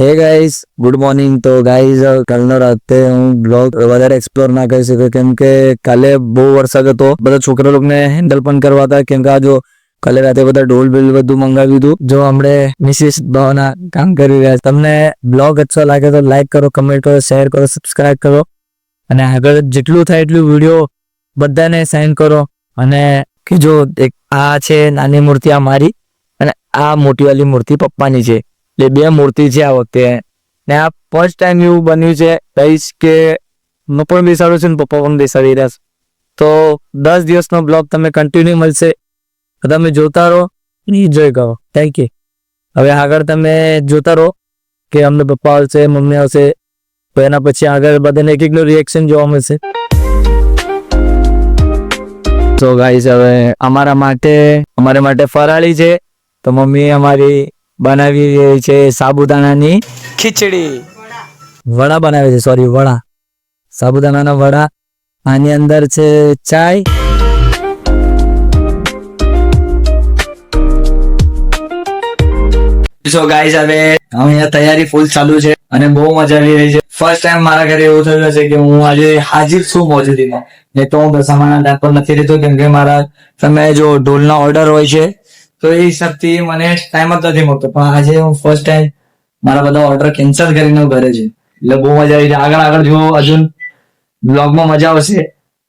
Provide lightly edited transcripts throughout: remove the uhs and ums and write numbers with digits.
Hey guys, good morning. તો guys, કાલનો રાતે હું બ્લોગ વધારે એક્સપ્લોર ના કરી શક્યો કેમ કે કાલે બહુ વરસાદ હતો. બધા છોકરા લોકોને હેન્ડલ પણ કરવા હતા કેમ કે આ જો કાલે રાતે બધા ઢોલ બિલ બધું મંગાવ્યું હતું. જો હમણે મિસિસ ભાવના કામ કરી રહ્યા છે. તમને બ્લોગ અચ્છો લાગે તો લાઈક કરો, કમેન્ટ કરો, શેર કરો, સબસ્ક્રાઇબ કરો અને આગળ જેટલું થાય એટલું વિડીયો બધાને સેન્ડ કરો. અને કે જો એક આ છે નાની મૂર્તિ આ મારી અને આ મોટી વાળી મૂર્તિ પપ્પાની છે. એટલે બે મૂર્તિ છે આ વખતે ને આ ફર્સ્ટ ટાઈમ એવું બન્યું છે કહીશ કે હું પણ બેસાડું છું ને પપ્પા પણ બેસાડી રહ્યા છે. તો 10 દિવસનો બ્લોગ તમે કન્ટિન્યુ મળશે, તમે જોતા રહો અને એન્જોય કરો. Thank you. હવે આગળ તમે જોતા રહો કે અમને પપ્પા આવશે, મમ્મી આવશે, તો એના પછી આગળ બધાને એક એકનું રિએક્શન જોવા મળશે. તો ગાઈસ, હવે અમારા માટે ફરાળી છે. તો મમ્મી અમારી બનાવી રહી છે સાબુદાણાની ખીચડી, વડા બનાવે છે, સોરી વડા, સાબુદાણાના વડા. આની અંદર છે ચાય. સો ગાઈસ, હવે અહીંયા તૈયારી ફૂલ ચાલુ છે અને બહુ મજા આવી રહી છે. ફર્સ્ટ ટાઈમ મારા ઘરે એવું થયું છે કે હું આજે હાજર છું મોજુદીમાં. નહીં તો હું દશામાના ટાઈમ પર નથી રહેતો કેમ કે મારા તમે જો ઢોલના ઓર્ડર હોય છે તો એ હિસાબથી મને ટાઈમ જ નથી મળતો. પણ આજે હું ફર્સ્ટ ટાઈમ મારા બધા ઓર્ડર કેન્સલ કરીને હું ઘરે છું. એટલે બહુ મજા આવી છે. આગળ જો હજુ બ્લોગમાં મજા આવશે,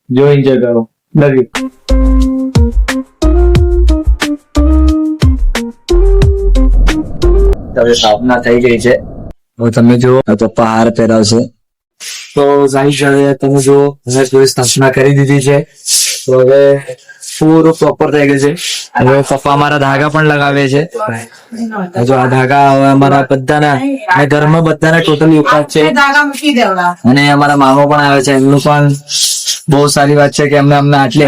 જો એન્જોય કરો. Love you. હવે સ્થાપના થઈ ગઈ છે. હવે તમે જુઓ પપ્પા હાર પહેરાવશે. તો ગાઈસ, હવે તમે જુઓ હવે સ્થાપના કરી દીધી છે. તો હવે પૂરું પ્રોપર થઈ ગયું છે. હવે પપ્પા અમારા ધાગા પણ લગાવે છે. જો આ ધાગા હવે અમારા બધાના ઘરમાં બધાના ટોટલી ઉપવાસ છે. અને અમારા મામા પણ આવે છે, એમનું પણ બહુ સારી વાત છે કે અમને આટલી